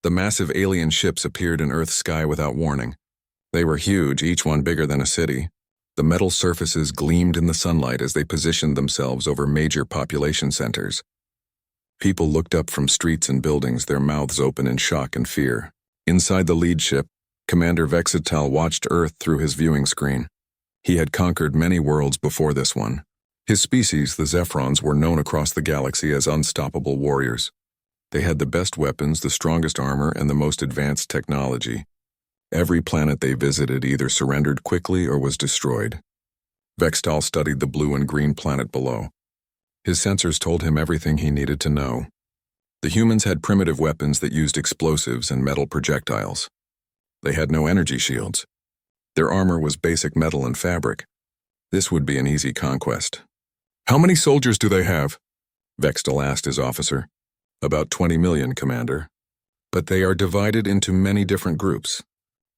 The massive alien ships appeared in Earth's sky without warning. They were huge, each one bigger than a city. The metal surfaces gleamed in the sunlight as they positioned themselves over major population centers. People looked up from streets and buildings, their mouths open in shock and fear. Inside the lead ship, Commander Vexatel watched Earth through his viewing screen. He had conquered many worlds before this one. His species, the Zephrons, were known across the galaxy as unstoppable warriors. They had the best weapons, the strongest armor, and the most advanced technology. Every planet they visited either surrendered quickly or was destroyed. Vextal studied the blue and green planet below. His sensors told him everything he needed to know. The humans had primitive weapons that used explosives and metal projectiles. They had no energy shields. Their armor was basic metal and fabric. This would be an easy conquest. "How many soldiers do they have?" Vextal asked his officer. "About 20 million, Commander. But they are divided into many different groups.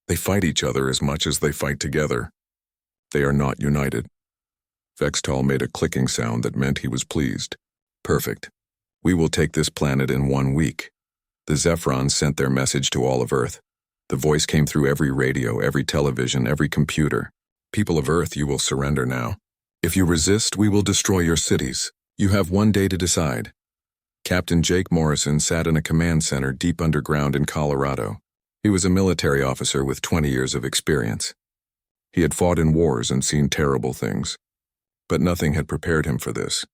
They fight each other as much as they fight together. They are not united." Vextal made a clicking sound that meant he was pleased. "Perfect. We will take this planet in 1 week." The Zephrons sent their message to all of Earth. The voice came through every radio, every television, every computer. "People of Earth, you will surrender now. If you resist, we will destroy your cities. You have 1 day to decide." Captain Jake Morrison sat in a command center deep underground in Colorado. He was a military officer with 20 years of experience. He had fought in wars and seen terrible things. But nothing had prepared him for this.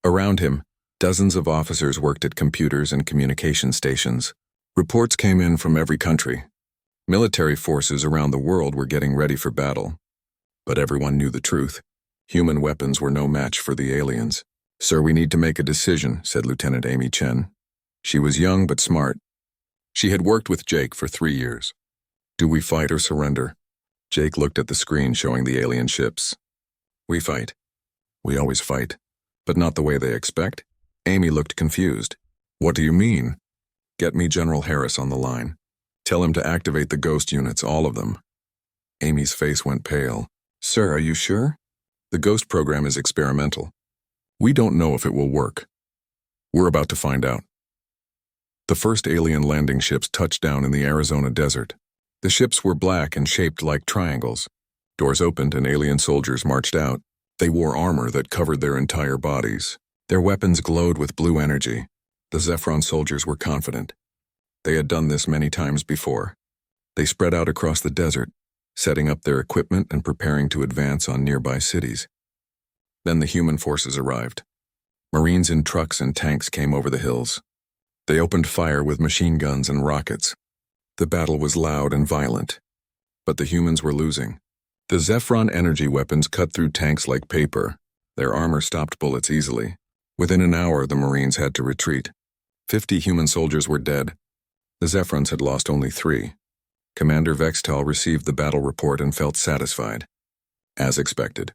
Around him, dozens of officers worked at computers and communication stations. Reports came in from every country. Military forces around the world were getting ready for battle. But everyone knew the truth. Human weapons were no match for the aliens. "Sir, we need to make a decision," said Lieutenant Amy Chen. She was young but smart. She had worked with Jake for 3 years. "Do we fight or surrender?" Jake looked at the screen showing the alien ships. "We fight. We always fight. But not the way they expect." Amy looked confused. "What do you mean?" "Get me General Harris on the line. Tell him to activate the ghost units, all of them." Amy's face went pale. "Sir, are you sure?" "The ghost program is experimental. We don't know if it will work. We're about to find out." The first alien landing ships touched down in the Arizona desert. The ships were black and shaped like triangles. Doors opened and alien soldiers marched out. They wore armor that covered their entire bodies. Their weapons glowed with blue energy. The Zephron soldiers were confident. They had done this many times before. They spread out across the desert, setting up their equipment and preparing to advance on nearby cities. Then the human forces arrived. Marines in trucks and tanks came over the hills. They opened fire with machine guns and rockets. The battle was loud and violent. But the humans were losing. The Zephron energy weapons cut through tanks like paper. Their armor stopped bullets easily. Within an hour, the Marines had to retreat. 50 human soldiers were dead. The Zephrons had lost only 3. Commander Vextal received the battle report and felt satisfied. As expected.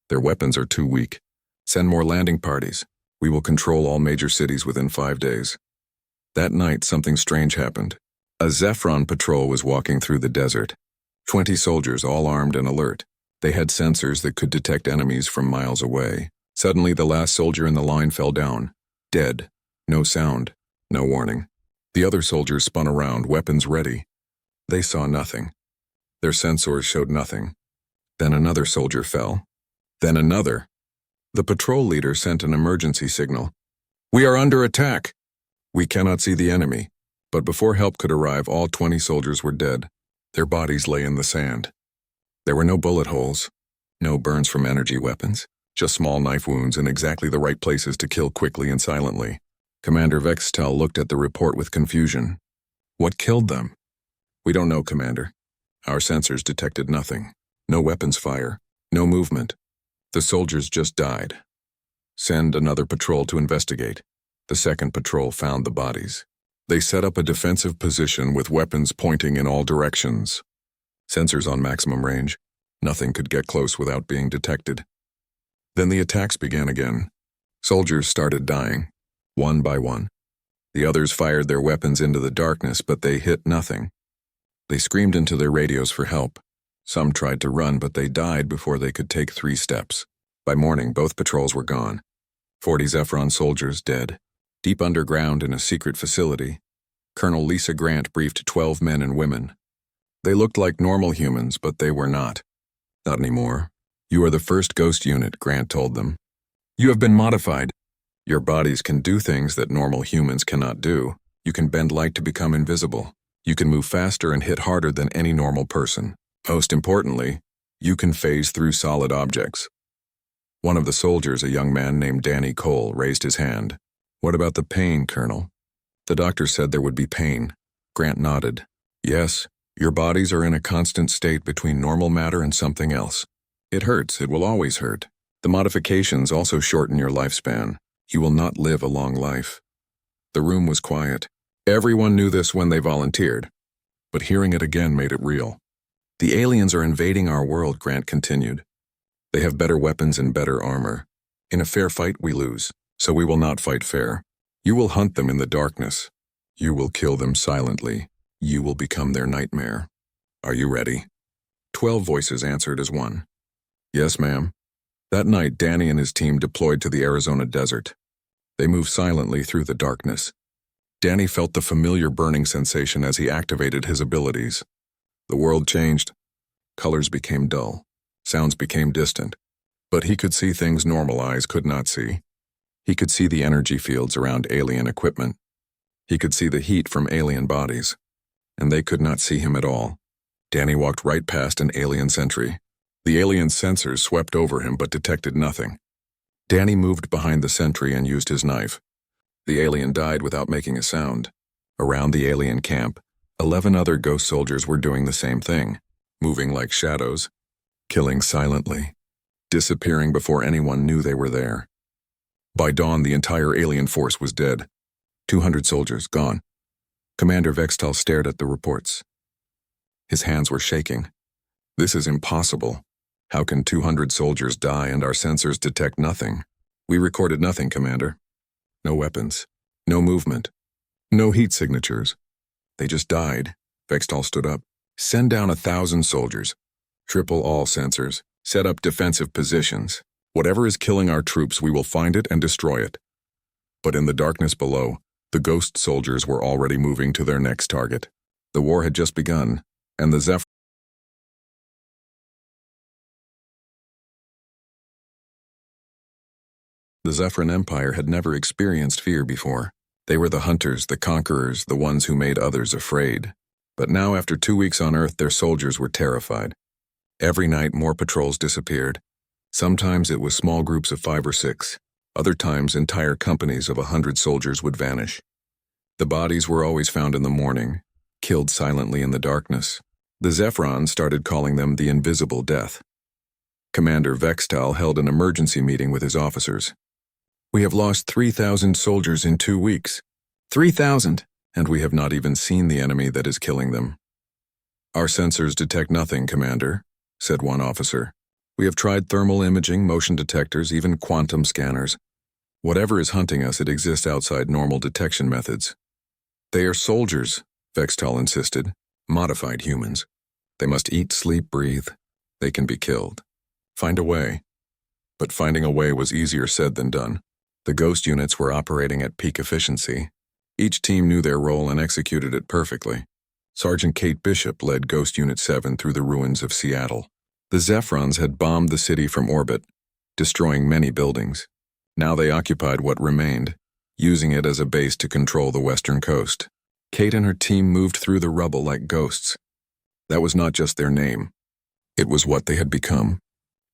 "Their weapons are too weak. Send more landing parties. We will control all major cities within 5 days." That night, something strange happened. A Zephron patrol was walking through the desert. 20 soldiers, all armed and alert. They had sensors that could detect enemies from miles away. Suddenly, the last soldier in the line fell down. Dead. No sound. No warning. The other soldiers spun around, weapons ready. They saw nothing. Their sensors showed nothing. Then another soldier fell. Then another. The patrol leader sent an emergency signal. "We are under attack. We cannot see the enemy." But before help could arrive, all 20 soldiers were dead. Their bodies lay in the sand. There were no bullet holes, no burns from energy weapons, just small knife wounds in exactly the right places to kill quickly and silently. Commander Vextal looked at the report with confusion. "What killed them?" "We don't know, Commander. Our sensors detected nothing. No weapons fire, no movement. The soldiers just died. Send another patrol to investigate." The second patrol found the bodies. They set up a defensive position with weapons pointing in all directions. Sensors on maximum range. Nothing could get close without being detected. Then the attacks began again. Soldiers started dying, one by one. The others fired their weapons into the darkness, but they hit nothing. They screamed into their radios for help. Some tried to run, but they died before they could take 3 steps. By morning, both patrols were gone. 40 Zephron soldiers dead. Deep underground in a secret facility, Colonel Lisa Grant briefed 12 men and women. They looked like normal humans, but they were not. Not anymore. You are the first ghost unit, Grant told them. You have been modified. Your bodies can do things that normal humans cannot do. You can bend light to become invisible. You can move faster and hit harder than any normal person. Most importantly, you can phase through solid objects. One of the soldiers, a young man named Danny Cole, raised his hand. What about the pain, Colonel? The doctor said there would be pain. Grant nodded. Yes, your bodies are in a constant state between normal matter and something else. It hurts, it will always hurt. The modifications also shorten your lifespan. You will not live a long life. The room was quiet. Everyone knew this when they volunteered, but hearing it again made it real. The aliens are invading our world, Grant continued. They have better weapons and better armor. In a fair fight, we lose, so we will not fight fair. You will hunt them in the darkness. You will kill them silently. You will become their nightmare. Are you ready? 12 voices answered as one. Yes, ma'am. That night, Danny and his team deployed to the Arizona desert. They moved silently through the darkness. Danny felt the familiar burning sensation as he activated his abilities. The world changed. Colors became dull. Sounds became distant. But he could see things normal eyes could not see. He could see the energy fields around alien equipment. He could see the heat from alien bodies. And they could not see him at all. Danny walked right past an alien sentry. The alien sensors swept over him but detected nothing. Danny moved behind the sentry and used his knife. The alien died without making a sound. Around the alien camp, 11 other ghost soldiers were doing the same thing, moving like shadows, killing silently, disappearing before anyone knew they were there. By dawn, the entire alien force was dead. 200 soldiers gone. Commander Vextal stared at the reports. His hands were shaking. This is impossible. How can 200 soldiers die and our sensors detect nothing? We recorded nothing, Commander. No weapons. No movement. No heat signatures. They just died. Vextal stood up. Send down 1,000 soldiers. Triple all sensors. Set up defensive positions. Whatever is killing our troops, we will find it and destroy it. But in the darkness below, the ghost soldiers were already moving to their next target. The war had just begun, and the Zephyrin Empire had never experienced fear before. They were the hunters, the conquerors, the ones who made others afraid. But now, after 2 weeks on Earth, their soldiers were terrified. Every night, more patrols disappeared. Sometimes it was small groups of 5 or 6. Other times, entire companies of 100 soldiers would vanish. The bodies were always found in the morning, killed silently in the darkness. The Zephrons started calling them the Invisible Death. Commander Vextal held an emergency meeting with his officers. We have lost 3,000 soldiers in 2 weeks. 3,000, and we have not even seen the enemy that is killing them. Our sensors detect nothing, Commander, said one officer. We have tried thermal imaging, motion detectors, even quantum scanners. Whatever is hunting us, it exists outside normal detection methods. They are soldiers, Vextal insisted, modified humans. They must eat, sleep, breathe. They can be killed. Find a way. But finding a way was easier said than done. The ghost units were operating at peak efficiency. Each team knew their role and executed it perfectly. Sergeant Kate Bishop led Ghost Unit 7 through the ruins of Seattle. The Zephrons had bombed the city from orbit, destroying many buildings. Now they occupied what remained, using it as a base to control the western coast. Kate and her team moved through the rubble like ghosts. That was not just their name. It was what they had become.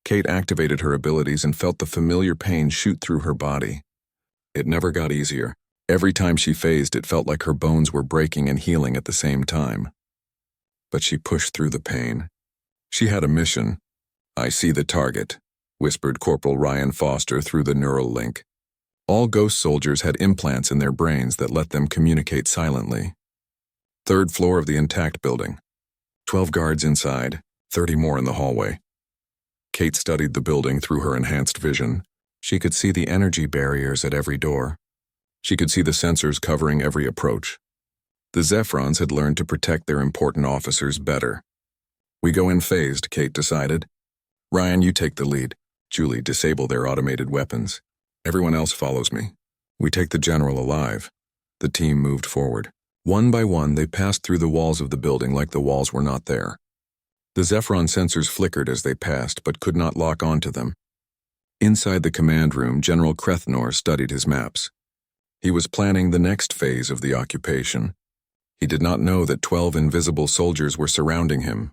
Kate activated her abilities and felt the familiar pain shoot through her body. It never got easier. Every time she phased, it felt like her bones were breaking and healing at the same time. But she pushed through the pain. She had a mission. I see the target, whispered Corporal Ryan Foster through the neural link. All ghost soldiers had implants in their brains that let them communicate silently. 3rd floor of the intact building. 12 guards inside, 30 more in the hallway. Kate studied the building through her enhanced vision. She could see the energy barriers at every door. She could see the sensors covering every approach. The Zephrons had learned to protect their important officers better. We go in phased, Kate decided. Ryan, you take the lead. Julie, disable their automated weapons. Everyone else follows me. We take the general alive. The team moved forward. One by one, they passed through the walls of the building like the walls were not there. The Zephron sensors flickered as they passed, but could not lock onto them. Inside the command room, General Krethnor studied his maps. He was planning the next phase of the occupation. He did not know that 12 invisible soldiers were surrounding him.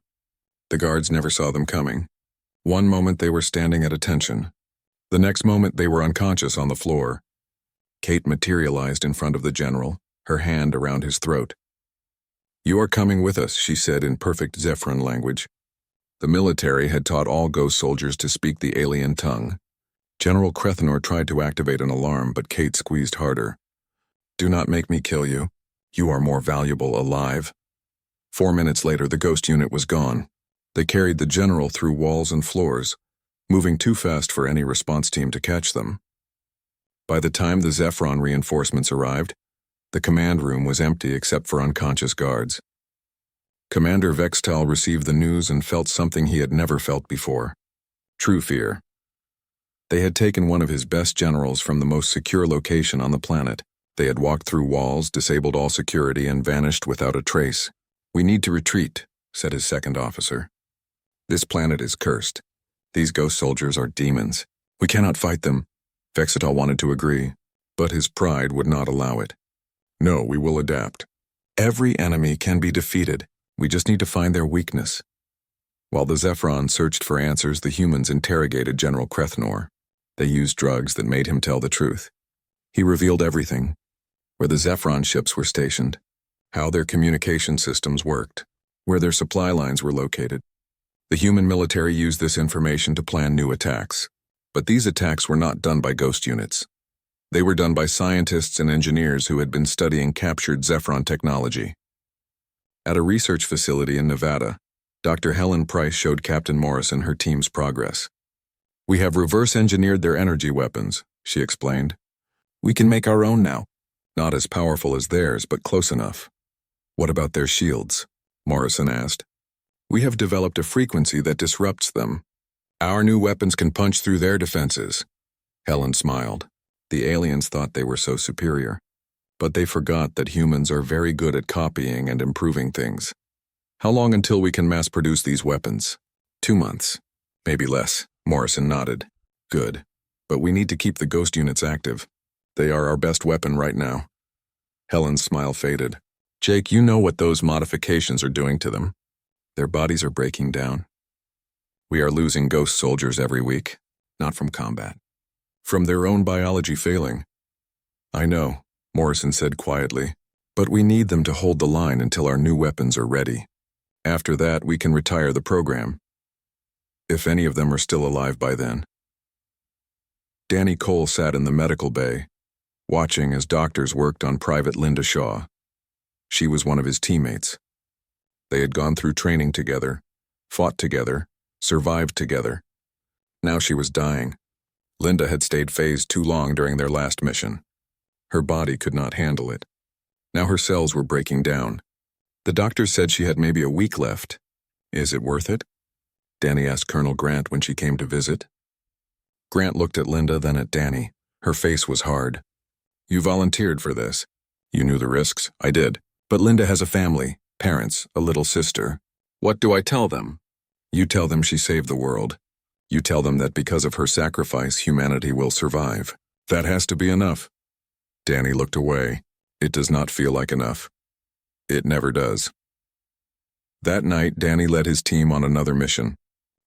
The guards never saw them coming. One moment they were standing at attention. The next moment they were unconscious on the floor. Kate materialized in front of the general, her hand around his throat. "You are coming with us," she said in perfect Zephron language. The military had taught all ghost soldiers to speak the alien tongue. General Krethnor tried to activate an alarm, but Kate squeezed harder. "Do not make me kill you. You are more valuable alive." 4 minutes later, the ghost unit was gone. They carried the general through walls and floors, moving too fast for any response team to catch them. By the time the Zephron reinforcements arrived, the command room was empty except for unconscious guards. Commander Vextal received the news and felt something he had never felt before: true fear. They had taken one of his best generals from the most secure location on the planet. They had walked through walls, disabled all security, and vanished without a trace. "We need to retreat," said his second officer. "This planet is cursed. These ghost soldiers are demons. We cannot fight them." Vextal wanted to agree, but his pride would not allow it. "No, we will adapt. Every enemy can be defeated. We just need to find their weakness." While the Zephron searched for answers, the humans interrogated General Krethnor. They used drugs that made him tell the truth. He revealed everything: where the Zephron ships were stationed, how their communication systems worked, where their supply lines were located. The human military used this information to plan new attacks. But these attacks were not done by ghost units. They were done by scientists and engineers who had been studying captured Zephron technology. At a research facility in Nevada, Dr. Helen Price showed Captain Morrison her team's progress. "We have reverse-engineered their energy weapons," she explained. "We can make our own now. Not as powerful as theirs, but close enough." "What about their shields?" Morrison asked. "We have developed a frequency that disrupts them. Our new weapons can punch through their defenses." Helen smiled. The aliens thought they were so superior. But they forgot that humans are very good at copying and improving things. "How long until we can mass-produce these weapons?" 2 months. "Maybe less," Morrison nodded. "Good. But we need to keep the ghost units active. They are our best weapon right now." Helen's smile faded. "Jake, you know what those modifications are doing to them. Their bodies are breaking down. We are losing ghost soldiers every week, not from combat. From their own biology failing." "I know," Morrison said quietly, "but we need them to hold the line until our new weapons are ready. After that, we can retire the program. If any of them are still alive by then." Danny Cole sat in the medical bay, watching as doctors worked on Private Linda Shaw. She was one of his teammates. They had gone through training together, fought together, survived together. Now she was dying. Linda had stayed phased too long during their last mission. Her body could not handle it. Now her cells were breaking down. The doctor said she had maybe a week left. "Is it worth it?" Danny asked Colonel Grant when she came to visit. Grant looked at Linda, then at Danny. Her face was hard. "You volunteered for this. You knew the risks." "I did. But Linda has a family, parents, a little sister." "What do I tell them?" "You tell them she saved the world. You tell them that because of her sacrifice, humanity will survive. That has to be enough." Danny looked away. "It does not feel like enough. It never does." That night, Danny led his team on another mission.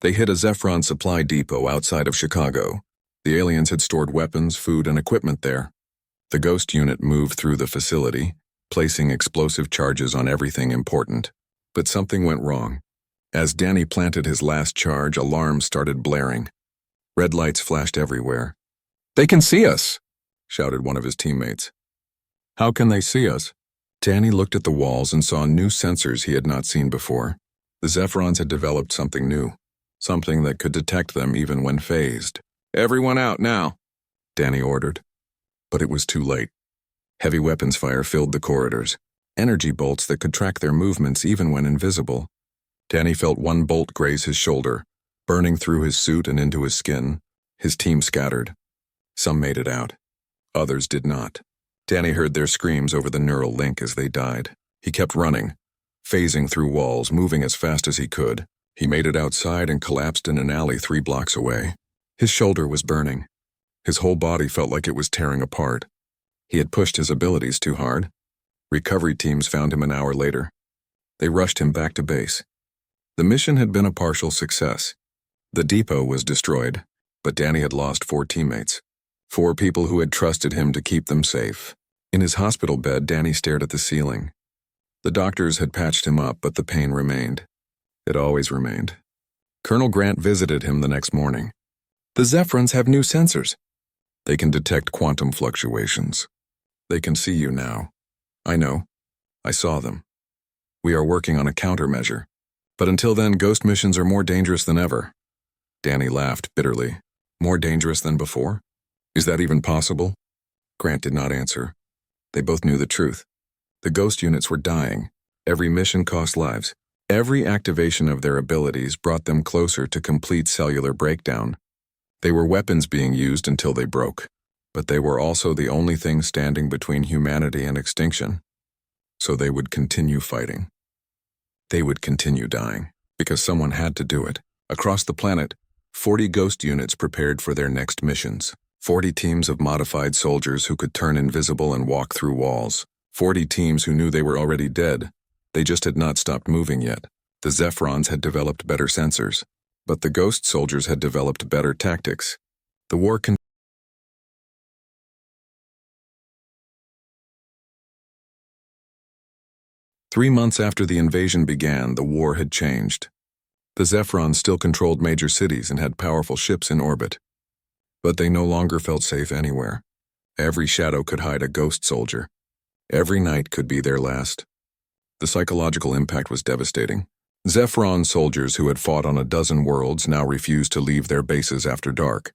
They hit a Zephron supply depot outside of Chicago. The aliens had stored weapons, food, and equipment there. The ghost unit moved through the facility, placing explosive charges on everything important. But something went wrong. As Danny planted his last charge, alarms started blaring. Red lights flashed everywhere. "They can see us!" shouted one of his teammates. "How can they see us?" Danny looked at the walls and saw new sensors he had not seen before. The Zephrons had developed something new, something that could detect them even when phased. "Everyone out now," Danny ordered. But it was too late. Heavy weapons fire filled the corridors, energy bolts that could track their movements even when invisible. Danny felt one bolt graze his shoulder, burning through his suit and into his skin. His team scattered. Some made it out. Others did not. Danny heard their screams over the neural link as they died. He kept running, phasing through walls, moving as fast as he could. He made it outside and collapsed in an alley 3 blocks away. His shoulder was burning. His whole body felt like it was tearing apart. He had pushed his abilities too hard. Recovery teams found him an hour later. They rushed him back to base. The mission had been a partial success. The depot was destroyed, but Danny had lost 4 teammates. 4 people who had trusted him to keep them safe. In his hospital bed, Danny stared at the ceiling. The doctors had patched him up, but the pain remained. It always remained. Colonel Grant visited him the next morning. "The Zephrons have new sensors. They can detect quantum fluctuations. They can see you now." "I know. I saw them. We are working on a countermeasure. But until then, ghost missions are more dangerous than ever." Danny laughed bitterly. "More dangerous than before? Is that even possible?" Grant did not answer. They both knew the truth. The ghost units were dying. Every mission cost lives. Every activation of their abilities brought them closer to complete cellular breakdown. They were weapons being used until they broke. But they were also the only thing standing between humanity and extinction. So they would continue fighting. They would continue dying, because someone had to do it. Across the planet, 40 ghost units prepared for their next missions. 40 teams of modified soldiers who could turn invisible and walk through walls. 40 teams who knew they were already dead. They just had not stopped moving yet. The Zephrons had developed better sensors, but the ghost soldiers had developed better tactics. The war continued. 3 months after the invasion began, the war had changed. The Zephrons still controlled major cities and had powerful ships in orbit. But they no longer felt safe anywhere. Every shadow could hide a ghost soldier. Every night could be their last. The psychological impact was devastating. Zephron soldiers who had fought on a dozen worlds now refused to leave their bases after dark.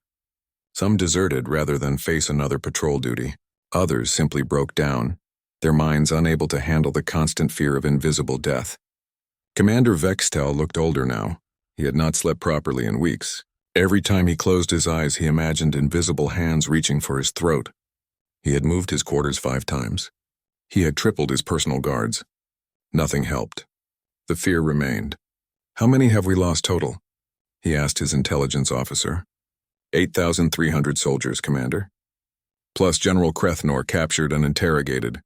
Some deserted rather than face another patrol duty. Others simply broke down, their minds unable to handle the constant fear of invisible death. Commander Vextel looked older now. He had not slept properly in weeks. Every time he closed his eyes, he imagined invisible hands reaching for his throat. He had moved his quarters 5 times. He had tripled his personal guards. Nothing helped. The fear remained. "How many have we lost total?" he asked his intelligence officer. 8,300 soldiers, Commander. Plus General Krethnor captured and interrogated.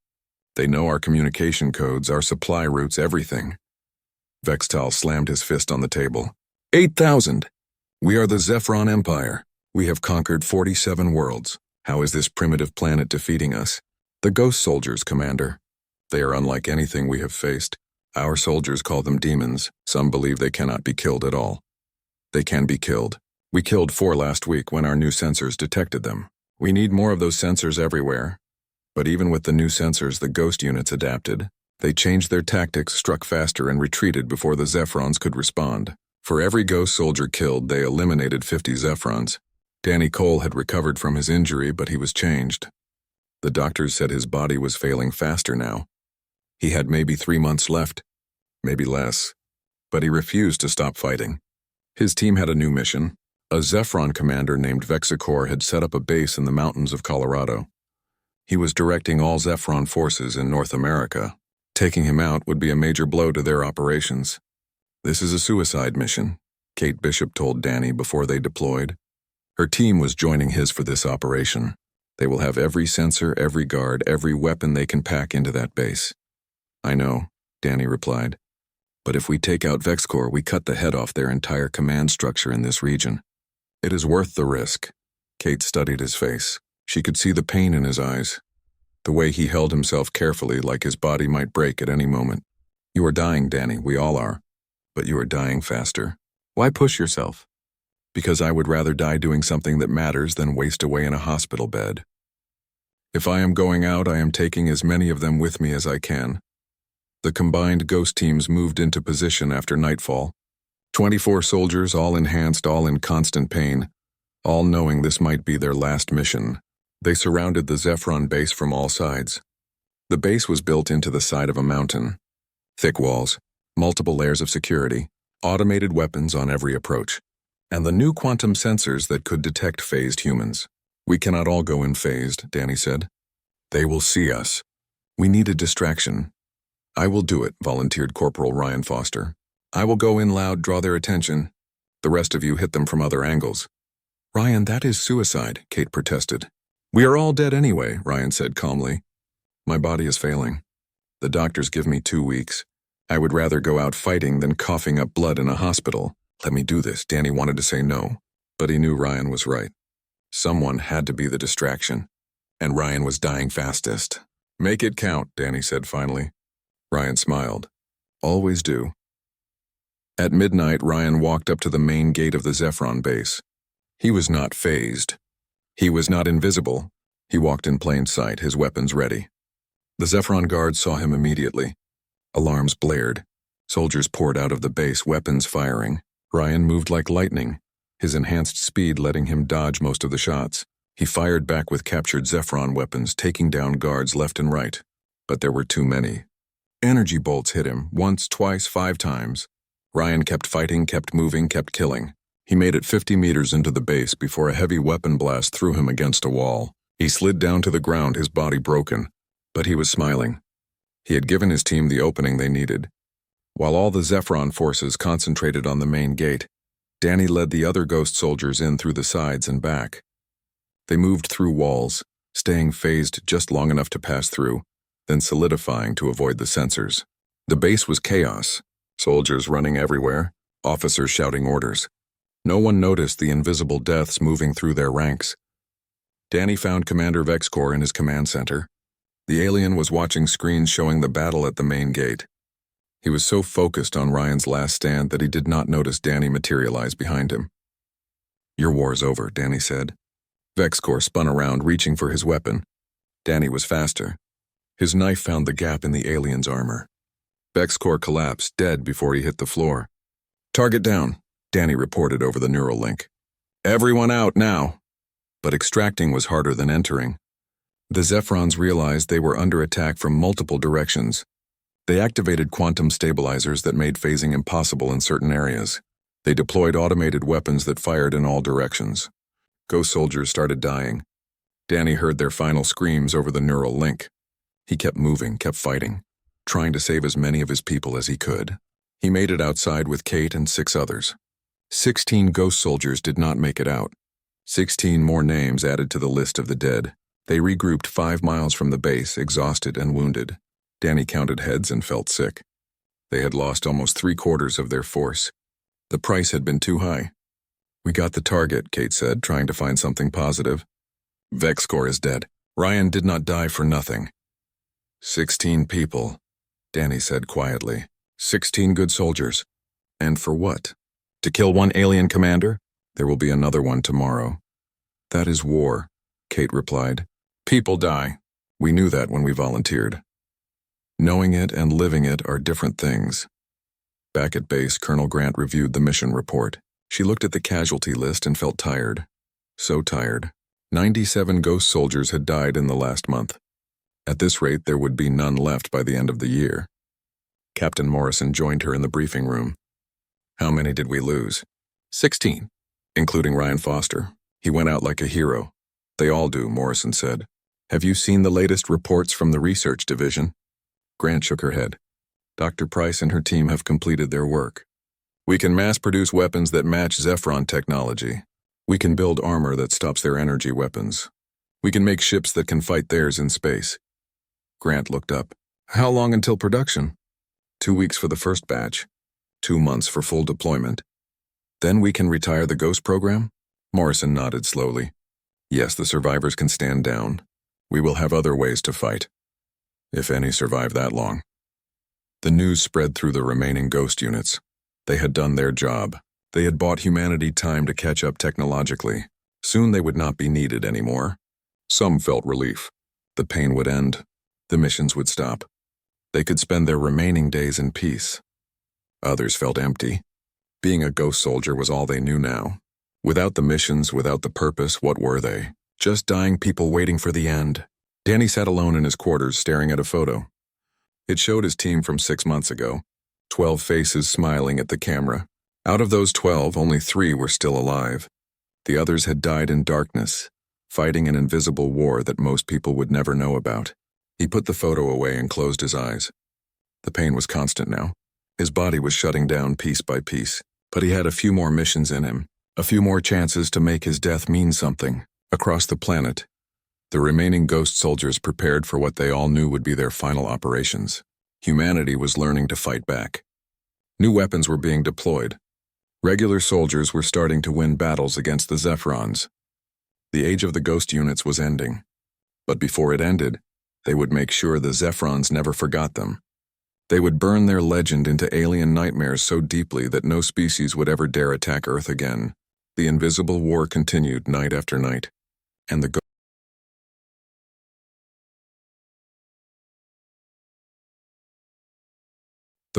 They know our communication codes, our supply routes, everything. Vextal slammed his fist on the table. 8,000! We are the Zephron Empire. We have conquered 47 worlds. How is this primitive planet defeating us? The ghost soldiers, Commander. They are unlike anything we have faced. Our soldiers call them demons. Some believe they cannot be killed at all. They can be killed. We killed 4 last week when our new sensors detected them. We need more of those sensors everywhere. But even with the new sensors, the ghost units adapted. They changed their tactics, struck faster, and retreated before the Zephrons could respond. For every ghost soldier killed, they eliminated 50 Zephrons. Danny Cole had recovered from his injury, but he was changed. The doctors said his body was failing faster now. He had maybe 3 months left, maybe less. But he refused to stop fighting. His team had a new mission. A Zephron commander named Vexicor had set up a base in the mountains of Colorado. He was directing all Zephron forces in North America. Taking him out would be a major blow to their operations. "This is a suicide mission," Kate Bishop told Danny before they deployed. Her team was joining his for this operation. They will have every sensor, every guard, every weapon they can pack into that base. "I know," Danny replied. "But if we take out Vexcor, we cut the head off their entire command structure in this region. It is worth the risk." Kate studied his face. She could see the pain in his eyes, the way he held himself carefully like his body might break at any moment. "You are dying, Danny, we all are. But you are dying faster. Why push yourself?" "Because I would rather die doing something that matters than waste away in a hospital bed. If I am going out, I am taking as many of them with me as I can." The combined ghost teams moved into position after nightfall. 24 soldiers, all enhanced, all in constant pain, all knowing this might be their last mission. They surrounded the Zephron base from all sides. The base was built into the side of a mountain. Thick walls, multiple layers of security, automated weapons on every approach, and the new quantum sensors that could detect phased humans. "We cannot all go in phased," Danny said. They will see us. We need a distraction. I will do it, volunteered Corporal Ryan Foster. I will go in loud, draw their attention. The rest of you hit them from other angles. Ryan, that is suicide, Kate protested. We are all dead anyway, Ryan said calmly. My body is failing. The doctors give me 2 weeks. I would rather go out fighting than coughing up blood in a hospital. Let me do this. Danny wanted to say no, but he knew Ryan was right. Someone had to be the distraction, and Ryan was dying fastest. Make it count, Danny said finally. Ryan smiled. Always do. At midnight, Ryan walked up to the main gate of the Zephron base. He was not phased. He was not invisible. He walked in plain sight, his weapons ready. The Zephron guards saw him immediately. Alarms blared. Soldiers poured out of the base, weapons firing. Ryan moved like lightning, his enhanced speed letting him dodge most of the shots. He fired back with captured Zephron weapons, taking down guards left and right. But there were too many. Energy bolts hit him, once, twice, 5 times. Ryan kept fighting, kept moving, kept killing. He made it 50 meters into the base before a heavy weapon blast threw him against a wall. He slid down to the ground, his body broken. But he was smiling. He had given his team the opening they needed. While all the Zephron forces concentrated on the main gate, Danny led the other ghost soldiers in through the sides and back. They moved through walls, staying phased just long enough to pass through, then solidifying to avoid the sensors. The base was chaos, soldiers running everywhere, officers shouting orders. No one noticed the invisible deaths moving through their ranks. Danny found Commander Vexcor in his command center. The alien was watching screens showing the battle at the main gate. He was so focused on Ryan's last stand that he did not notice Danny materialize behind him. Your war's over, Danny said. Vexcor spun around, reaching for his weapon. Danny was faster. His knife found the gap in the alien's armor. Vexcor collapsed, dead before he hit the floor. Target down, Danny reported over the neural link. Everyone out now. But extracting was harder than entering. The Zephrons realized they were under attack from multiple directions. They activated quantum stabilizers that made phasing impossible in certain areas. They deployed automated weapons that fired in all directions. Ghost soldiers started dying. Danny heard their final screams over the neural link. He kept moving, kept fighting, trying to save as many of his people as he could. He made it outside with Kate and 6 others. 16 ghost soldiers did not make it out. 16 more names added to the list of the dead. They regrouped 5 miles from the base, exhausted and wounded. Danny counted heads and felt sick. They had lost almost 3/4 of their force. The price had been too high. We got the target, Kate said, trying to find something positive. Vexcor is dead. Ryan did not die for nothing. 16 people, Danny said quietly. 16 good soldiers. And for what? To kill one alien commander? There will be another one tomorrow. That is war, Kate replied. People die. We knew that when we volunteered. Knowing it and living it are different things. Back at base, Colonel Grant reviewed the mission report. She looked at the casualty list and felt tired. So tired. 97 ghost soldiers had died in the last month. At this rate, there would be none left by the end of the year. Captain Morrison joined her in the briefing room. How many did we lose? 16, including Ryan Foster. He went out like a hero. They all do, Morrison said. Have you seen the latest reports from the research division? Grant shook her head. Dr. Price and her team have completed their work. We can mass-produce weapons that match Zephron technology. We can build armor that stops their energy weapons. We can make ships that can fight theirs in space. Grant looked up. How long until production? 2 weeks for the first batch. 2 months for full deployment. Then we can retire the Ghost program? Morrison nodded slowly. Yes, the survivors can stand down. We will have other ways to fight. If any survive that long. The news spread through the remaining Ghost units. They had done their job. They had bought humanity time to catch up technologically. Soon they would not be needed anymore. Some felt relief. The pain would end. The missions would stop. They could spend their remaining days in peace. Others felt empty. Being a ghost soldier was all they knew now. Without the missions, without the purpose, what were they? Just dying people waiting for the end. Danny sat alone in his quarters staring at a photo. It showed his team from 6 months ago. 12 faces smiling at the camera. Out of those 12, only 3 were still alive. The others had died in darkness. fighting an invisible war that most people would never know about. He put the photo away and closed his eyes. The pain was constant now. His body was shutting down piece by piece, but he had a few more missions in him, a few more chances to make his death mean something. Across the planet, the remaining ghost soldiers prepared for what they all knew would be their final operations. Humanity was learning to fight back. New weapons were being deployed. Regular soldiers were starting to win battles against the Zephrons. The age of the ghost units was ending. But before it ended, they would make sure the Zephrons never forgot them. They would burn their legend into alien nightmares so deeply that no species would ever dare attack Earth again. The invisible war continued night after night, and the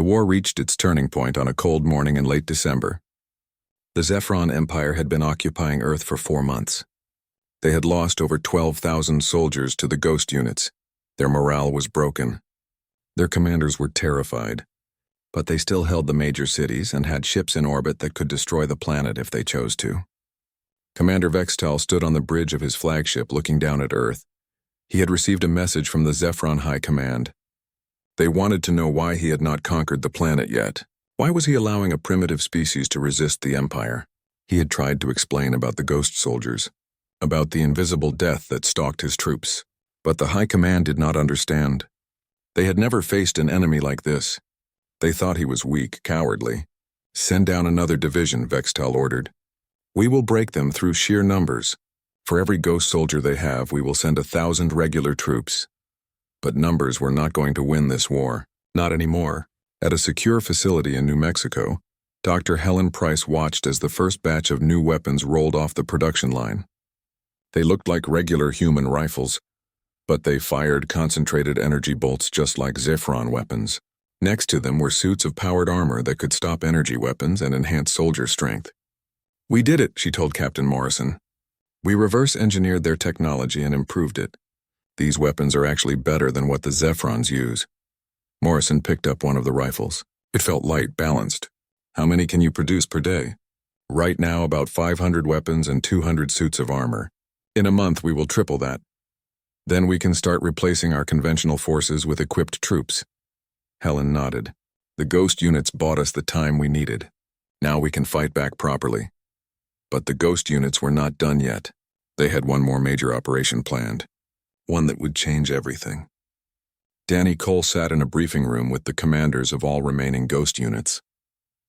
war reached its turning point on a cold morning in late December. The Zephron Empire had been occupying Earth for 4 months. They had lost over 12,000 soldiers to the ghost units. Their morale was broken. Their commanders were terrified, but they still held the major cities and had ships in orbit that could destroy the planet if they chose to. Commander Vextal stood on the bridge of his flagship looking down at Earth. He had received a message from the Zephron High Command. They wanted to know why he had not conquered the planet yet. Why was he allowing a primitive species to resist the Empire? He had tried to explain about the ghost soldiers, about the invisible death that stalked his troops. But the High Command did not understand. They had never faced an enemy like this. They thought he was weak, cowardly. Send down another division, Vextal ordered. We will break them through sheer numbers. For every ghost soldier they have, we will send 1,000 regular troops. But numbers were not going to win this war. Not anymore. At a secure facility in New Mexico, Dr. Helen Price watched as the first batch of new weapons rolled off the production line. They looked like regular human rifles, but they fired concentrated energy bolts just like Zephron weapons. Next to them were suits of powered armor that could stop energy weapons and enhance soldier strength. We did it, she told Captain Morrison. We reverse-engineered their technology and improved it. These weapons are actually better than what the Zephrons use. Morrison picked up one of the rifles. It felt light, balanced. How many can you produce per day? Right now, about 500 weapons and 200 suits of armor. In a month, we will triple that. Then we can start replacing our conventional forces with equipped troops. Helen nodded. The ghost units bought us the time we needed. Now we can fight back properly. But the ghost units were not done yet. They had one more major operation planned. One that would change everything. Danny Cole sat in a briefing room with the commanders of all remaining ghost units.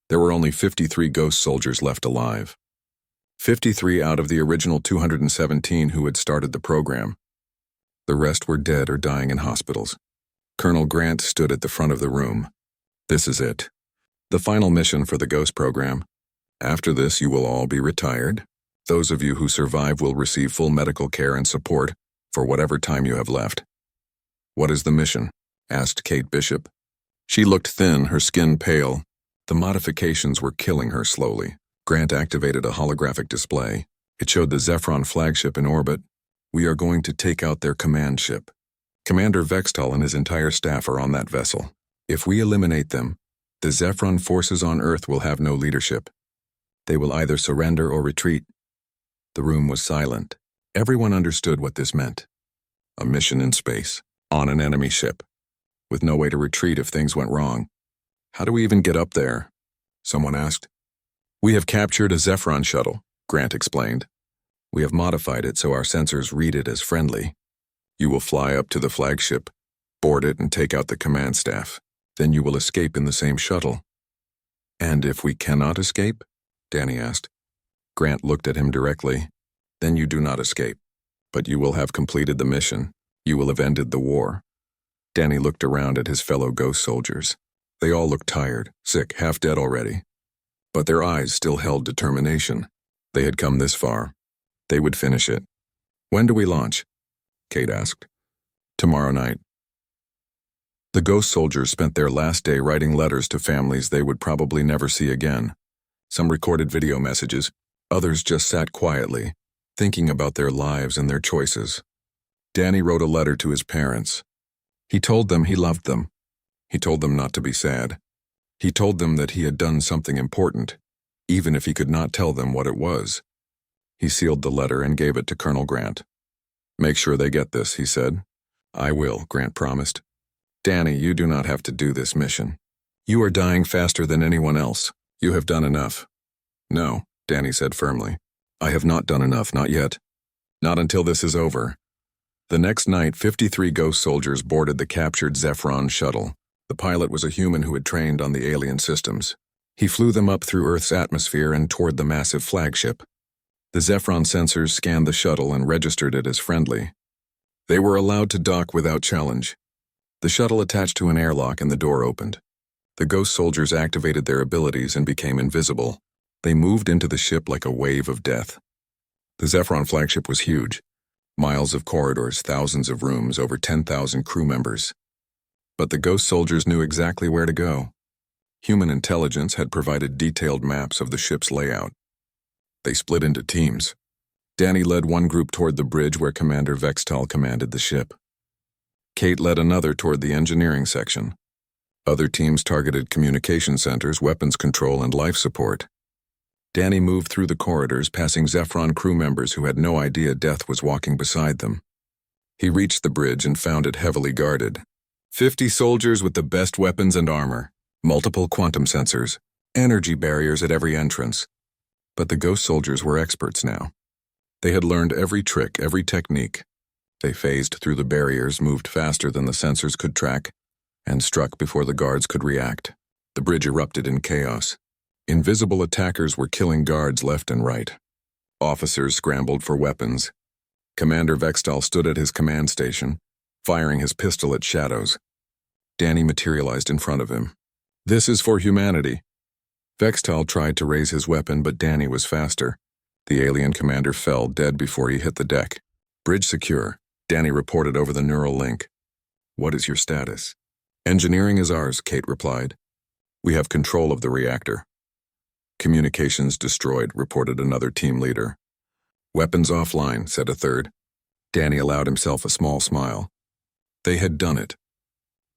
There were only 53 ghost soldiers left alive. 53 out of the original 217 who had started the program. The rest were dead or dying in hospitals. Colonel Grant stood at the front of the room. This is it. The final mission for the Ghost program. After this, you will all be retired. Those of you who survive will receive full medical care and support for whatever time you have left. What is the mission? Asked Kate Bishop. She looked thin, her skin pale. The modifications were killing her slowly. Grant activated a holographic display. It showed the Zephron flagship in orbit. We are going to take out their command ship. Commander Vextal and his entire staff are on that vessel. If we eliminate them, the Zephron forces on Earth will have no leadership. They will either surrender or retreat. The room was silent. Everyone understood what this meant. A mission in space, on an enemy ship, with no way to retreat if things went wrong. How do we even get up there? Someone asked. We have captured a Zephron shuttle, Grant explained. We have modified it so our sensors read it as friendly. You will fly up to the flagship, board it and take out the command staff. Then you will escape in the same shuttle. And if we cannot escape? Danny asked. Grant looked at him directly. Then you do not escape. But you will have completed the mission. You will have ended the war. Danny looked around at his fellow ghost soldiers. They all looked tired, sick, half dead already. But their eyes still held determination. They had come this far. They would finish it. When do we launch? Kate asked. Tomorrow night. The ghost soldiers spent their last day writing letters to families they would probably never see again. Some recorded video messages, others just sat quietly, thinking about their lives and their choices. Danny wrote a letter to his parents. He told them he loved them. He told them not to be sad. He told them that he had done something important, even if he could not tell them what it was. He sealed the letter and gave it to Colonel Grant. "Make sure they get this," he said. "I will," Grant promised. "Danny, you do not have to do this mission. You are dying faster than anyone else. You have done enough." "No," Danny said firmly. "I have not done enough, not yet. Not until this is over." The next night, 53 ghost soldiers boarded the captured Zephron shuttle. The pilot was a human who had trained on the alien systems. He flew them up through Earth's atmosphere and toward the massive flagship. The Zephron sensors scanned the shuttle and registered it as friendly. They were allowed to dock without challenge. The shuttle attached to an airlock and the door opened. The ghost soldiers activated their abilities and became invisible. They moved into the ship like a wave of death. The Zephron flagship was huge. Miles of corridors, thousands of rooms, over 10,000 crew members. But the ghost soldiers knew exactly where to go. Human intelligence had provided detailed maps of the ship's layout. They split into teams. Danny led one group toward the bridge where Commander Vextal commanded the ship. Kate led another toward the engineering section. Other teams targeted communication centers, weapons control, and life support. Danny moved through the corridors, passing Zephron crew members who had no idea death was walking beside them. He reached the bridge and found it heavily guarded. 50 soldiers with the best weapons and armor, multiple quantum sensors, energy barriers at every entrance. But the ghost soldiers were experts now. They had learned every trick, every technique. They phased through the barriers, moved faster than the sensors could track, and struck before the guards could react. The bridge erupted in chaos. Invisible attackers were killing guards left and right. Officers scrambled for weapons. Commander Vextal stood at his command station, firing his pistol at shadows. Danny materialized in front of him. "This is for humanity." Vextal tried to raise his weapon, but Danny was faster. The alien commander fell dead before he hit the deck. "Bridge secure," Danny reported over the neural link. "What is your status?" "Engineering is ours," Kate replied. "We have control of the reactor." "Communications destroyed," reported another team leader. "Weapons offline," said a third. Danny allowed himself a small smile. They had done it.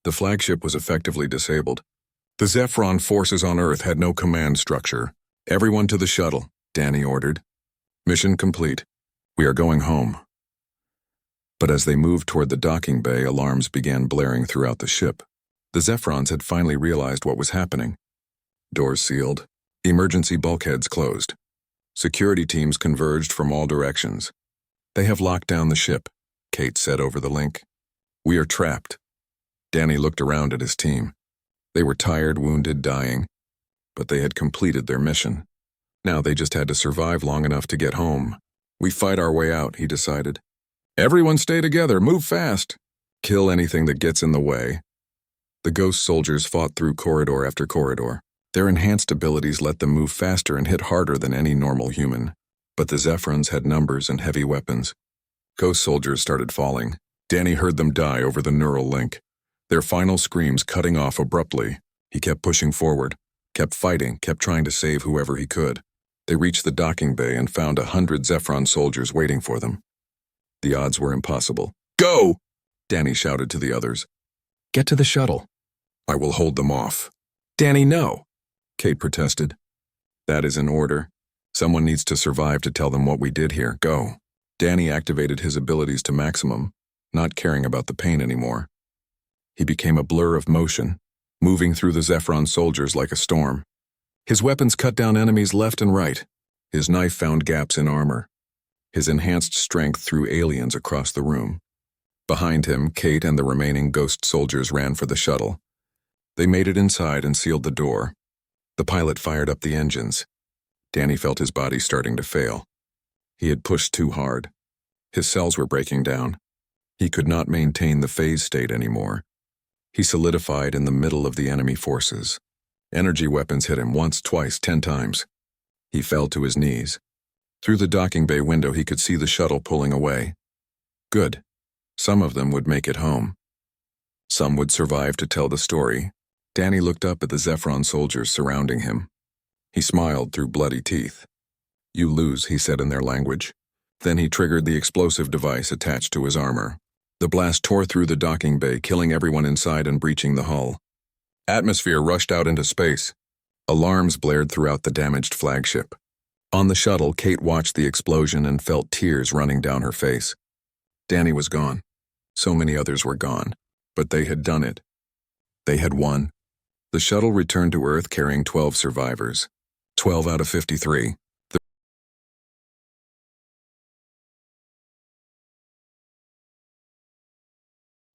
The flagship was effectively disabled. The Zephron forces on Earth had no command structure. "Everyone to the shuttle," Danny ordered. "Mission complete. We are going home." But as they moved toward the docking bay, alarms began blaring throughout the ship. The Zephrons had finally realized what was happening. Doors sealed. Emergency bulkheads closed. Security teams converged from all directions. "They have locked down the ship," Kate said over the link. "We are trapped." Danny looked around at his team. They were tired, wounded, dying, but they had completed their mission. Now they just had to survive long enough to get home. "We fight our way out," he decided. "Everyone stay together, move fast. Kill anything that gets in the way." The ghost soldiers fought through corridor after corridor. Their enhanced abilities let them move faster and hit harder than any normal human. But the Zephrons had numbers and heavy weapons. Ghost soldiers started falling. Danny heard them die over the neural link, their final screams cutting off abruptly. He kept pushing forward, kept fighting, kept trying to save whoever he could. They reached the docking bay and found 100 Zephron soldiers waiting for them. The odds were impossible. "Go!" Danny shouted to the others. "Get to the shuttle." "I will hold them off." "Danny, no!" Kate protested. "That is an order. Someone needs to survive to tell them what we did here. Go." Danny activated his abilities to maximum, not caring about the pain anymore. He became a blur of motion, moving through the Zephron soldiers like a storm. His weapons cut down enemies left and right. His knife found gaps in armor. His enhanced strength threw aliens across the room. Behind him, Kate and the remaining ghost soldiers ran for the shuttle. They made it inside and sealed the door. The pilot fired up the engines. Danny felt his body starting to fail. He had pushed too hard. His cells were breaking down. He could not maintain the phase state anymore. He solidified in the middle of the enemy forces. Energy weapons hit him once, twice, 10 times. He fell to his knees. Through the docking bay window, he could see the shuttle pulling away. Good. Some of them would make it home. Some would survive to tell the story. Danny looked up at the Zephron soldiers surrounding him. He smiled through bloody teeth. "You lose," he said in their language. Then he triggered the explosive device attached to his armor. The blast tore through the docking bay, killing everyone inside and breaching the hull. Atmosphere rushed out into space. Alarms blared throughout the damaged flagship. On the shuttle, Kate watched the explosion and felt tears running down her face. Danny was gone. So many others were gone. But they had done it. They had won. The shuttle returned to Earth carrying 12 survivors. 12 out of 53.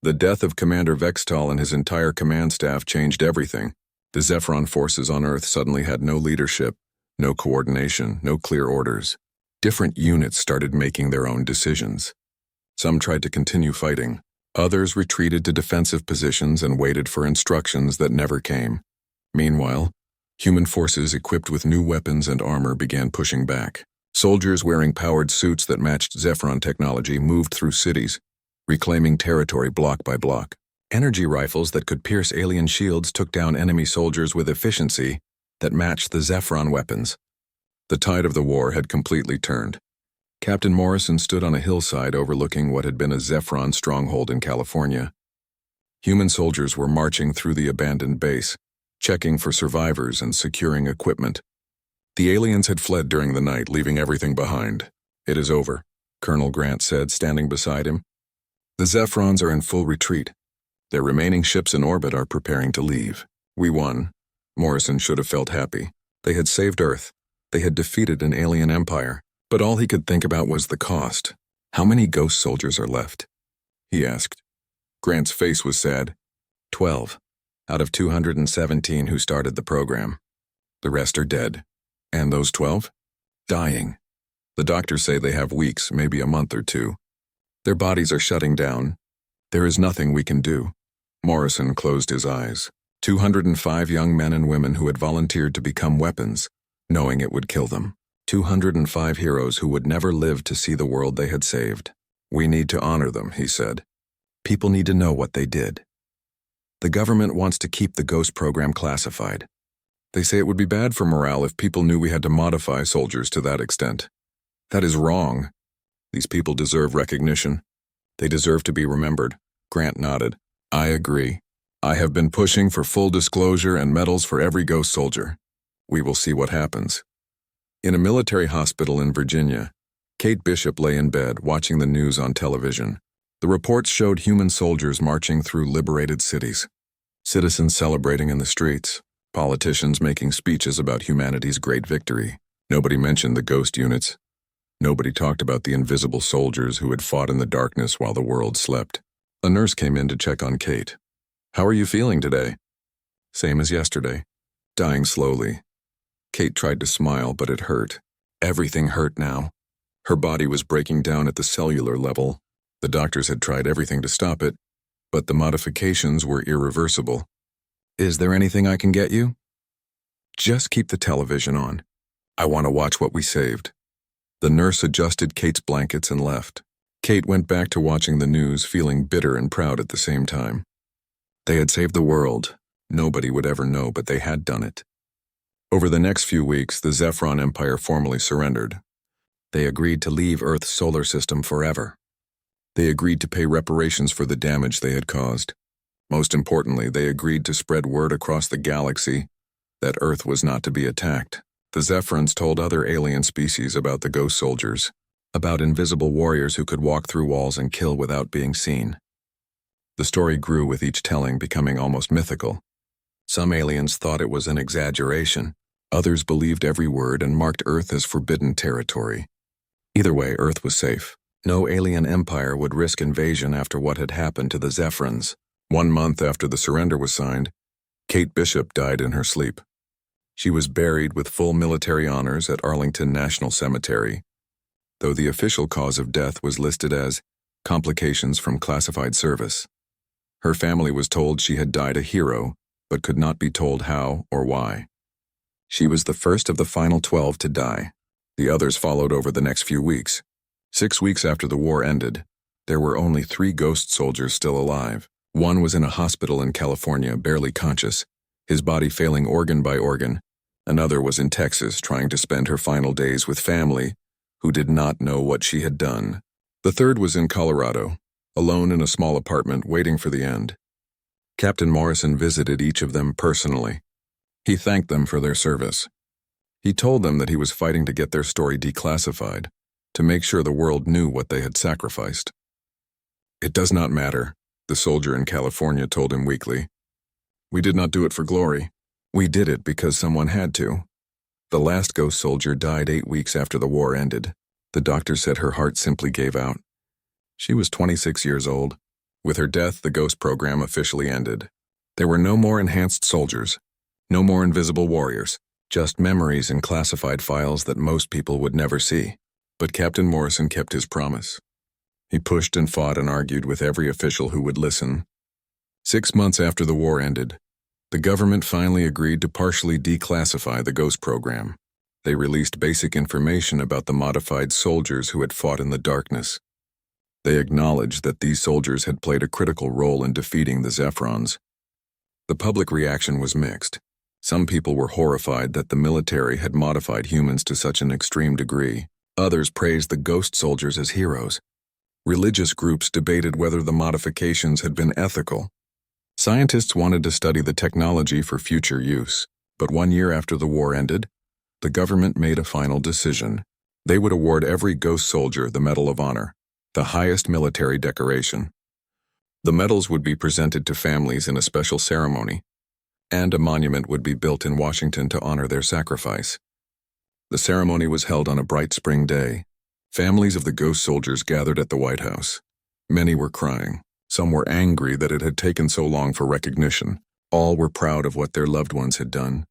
The death of Commander Vextal and his entire command staff changed everything. The Zephron forces on Earth suddenly had no leadership, no coordination, no clear orders. Different units started making their own decisions. Some tried to continue fighting. Others retreated to defensive positions and waited for instructions that never came. Meanwhile, human forces equipped with new weapons and armor began pushing back. Soldiers wearing powered suits that matched Zephron technology moved through cities, reclaiming territory block by block. Energy rifles that could pierce alien shields took down enemy soldiers with efficiency that matched the Zephron weapons. The tide of the war had completely turned. Captain Morrison stood on a hillside overlooking what had been a Zephron stronghold in California. Human soldiers were marching through the abandoned base, checking for survivors and securing equipment. The aliens had fled during the night, leaving everything behind. "It is over," Colonel Grant said, standing beside him. "The Zephrons are in full retreat. Their remaining ships in orbit are preparing to leave. We won." Morrison should have felt happy. They had saved Earth. They had defeated an alien empire. But all he could think about was the cost. "How many ghost soldiers are left?" he asked. Grant's face was sad. 12, out of 217 who started the program. The rest are dead. And those 12? Dying. The doctors say they have weeks, maybe a month or two. Their bodies are shutting down. There is nothing we can do. Morrison closed his eyes. 205 young men and women who had volunteered to become weapons, knowing it would kill them. 205 heroes who would never live to see the world they had saved. "We need to honor them," he said. "People need to know what they did. The government wants to keep the Ghost program classified. They say it would be bad for morale if people knew we had to modify soldiers to that extent. That is wrong. These people deserve recognition. They deserve to be remembered." Grant nodded. "I agree. I have been pushing for full disclosure and medals for every Ghost soldier. We will see what happens." In a military hospital in Virginia, Kate Bishop lay in bed watching the news on television. The reports showed human soldiers marching through liberated cities, citizens celebrating in the streets, politicians making speeches about humanity's great victory. Nobody mentioned the ghost units. Nobody talked about the invisible soldiers who had fought in the darkness while the world slept. A nurse came in to check on Kate. "How are you feeling today?" "Same as yesterday. Dying slowly." Kate tried to smile, but it hurt. Everything hurt now. Her body was breaking down at the cellular level. The doctors had tried everything to stop it, but the modifications were irreversible. "Is there anything I can get you?" "Just keep the television on. I want to watch what we saved." The nurse adjusted Kate's blankets and left. Kate went back to watching the news, feeling bitter and proud at the same time. They had saved the world. Nobody would ever know, but they had done it. Over the next few weeks, the Zephron Empire formally surrendered. They agreed to leave Earth's solar system forever. They agreed to pay reparations for the damage they had caused. Most importantly, they agreed to spread word across the galaxy that Earth was not to be attacked. The Zephrons told other alien species about the ghost soldiers, about invisible warriors who could walk through walls and kill without being seen. The story grew with each telling, becoming almost mythical. Some aliens thought it was an exaggeration. Others believed every word and marked Earth as forbidden territory. Either way, Earth was safe. No alien empire would risk invasion after what had happened to the Zephrons. 1 month after the surrender was signed, Kate Bishop died in her sleep. She was buried with full military honors at Arlington National Cemetery, though the official cause of death was listed as complications from classified service. Her family was told she had died a hero, but could not be told how or why. She was the first of the final 12 to die. The others followed over the next few weeks. 6 weeks after the war ended, there were only 3 ghost soldiers still alive. One was in a hospital in California, barely conscious, his body failing organ by organ. Another was in Texas, trying to spend her final days with family who did not know what she had done. The third was in Colorado, alone in a small apartment waiting for the end. Captain Morrison visited each of them personally. He thanked them for their service. He told them that he was fighting to get their story declassified, to make sure the world knew what they had sacrificed. "It does not matter," the soldier in California told him weakly. "We did not do it for glory. We did it because someone had to." The last ghost soldier died 8 weeks after the war ended. The doctor said her heart simply gave out. She was 26 years old. With her death, the ghost program officially ended. There were no more enhanced soldiers, no more invisible warriors, just memories in classified files that most people would never see. But Captain Morrison kept his promise. He pushed and fought and argued with every official who would listen. 6 months after the war ended, the government finally agreed to partially declassify the ghost program. They released basic information about the modified soldiers who had fought in the darkness. They acknowledged that these soldiers had played a critical role in defeating the Zephrons. The public reaction was mixed. Some people were horrified that the military had modified humans to such an extreme degree. Others praised the ghost soldiers as heroes. Religious groups debated whether the modifications had been ethical. Scientists wanted to study the technology for future use, but 1 year after the war ended, the government made a final decision. They would award every ghost soldier the Medal of Honor, the highest military decoration. The medals would be presented to families in a special ceremony, and a monument would be built in Washington to honor their sacrifice. The ceremony was held on a bright spring day. Families of the ghost soldiers gathered at the White House. Many were crying. Some were angry that it had taken so long for recognition. All were proud of what their loved ones had done.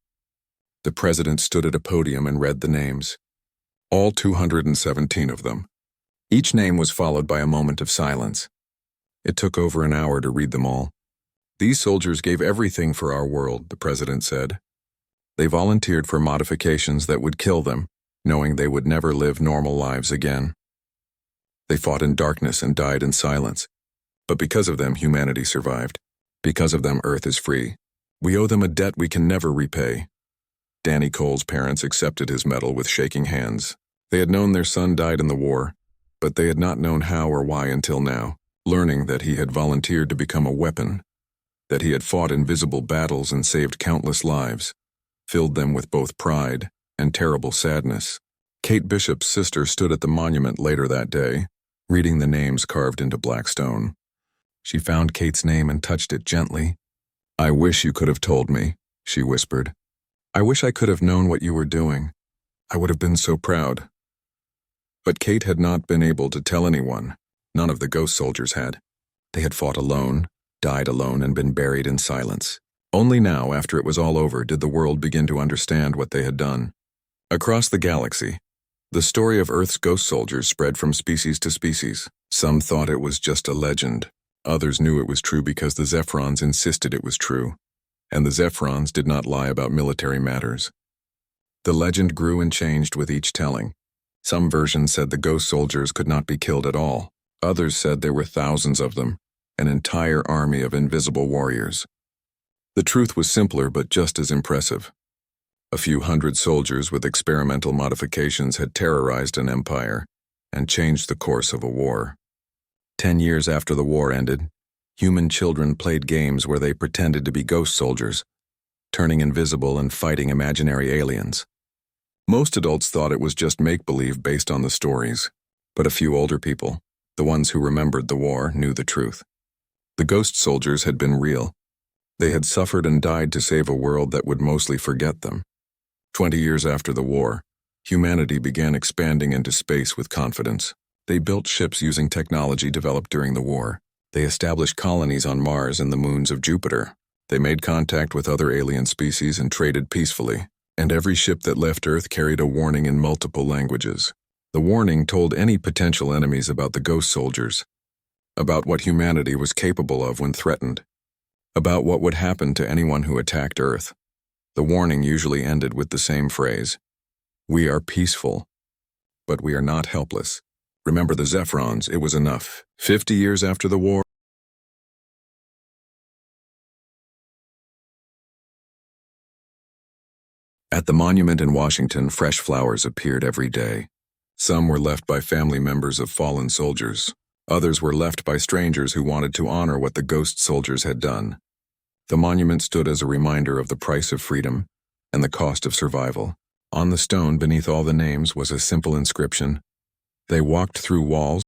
The president stood at a podium and read the names. All 217 of them. Each name was followed by a moment of silence. It took over an hour to read them all. "These soldiers gave everything for our world," the president said. "They volunteered for modifications that would kill them, knowing they would never live normal lives again. They fought in darkness and died in silence. But because of them, humanity survived. Because of them, Earth is free. We owe them a debt we can never repay." Danny Cole's parents accepted his medal with shaking hands. They had known their son died in the war, but they had not known how or why until now. Learning that he had volunteered to become a weapon, that he had fought invisible battles and saved countless lives, filled them with both pride and terrible sadness. Kate Bishop's sister stood at the monument later that day, reading the names carved into black stone. She found Kate's name and touched it gently. "I wish you could have told me," she whispered. "I wish I could have known what you were doing. I would have been so proud." But Kate had not been able to tell anyone. None of the ghost soldiers had. They had fought alone, died alone, and been buried in silence. Only now, after it was all over, did the world begin to understand what they had done. Across the galaxy, the story of Earth's ghost soldiers spread from species to species. Some thought it was just a legend. Others knew it was true because the Zephrons insisted it was true. And the Zephrons did not lie about military matters. The legend grew and changed with each telling. Some versions said the ghost soldiers could not be killed at all. Others said there were thousands of them, an entire army of invisible warriors. The truth was simpler but just as impressive. A few hundred soldiers with experimental modifications had terrorized an empire and changed the course of a war. 10 years after the war ended, human children played games where they pretended to be ghost soldiers, turning invisible and fighting imaginary aliens. Most adults thought it was just make-believe based on the stories, but a few older people, the ones who remembered the war, knew the truth. The ghost soldiers had been real. They had suffered and died to save a world that would mostly forget them. 20 years after the war, humanity began expanding into space with confidence. They built ships using technology developed during the war. They established colonies on Mars and the moons of Jupiter. They made contact with other alien species and traded peacefully. And every ship that left Earth carried a warning in multiple languages. The warning told any potential enemies about the ghost soldiers, about what humanity was capable of when threatened, about what would happen to anyone who attacked Earth. The warning usually ended with the same phrase: "We are peaceful, but we are not helpless. Remember the Zephrons, it was enough." 50 years after the war, at the monument in Washington, fresh flowers appeared every day. Some were left by family members of fallen soldiers. Others were left by strangers who wanted to honor what the ghost soldiers had done. The monument stood as a reminder of the price of freedom and the cost of survival. On the stone beneath all the names was a simple inscription. They walked through walls,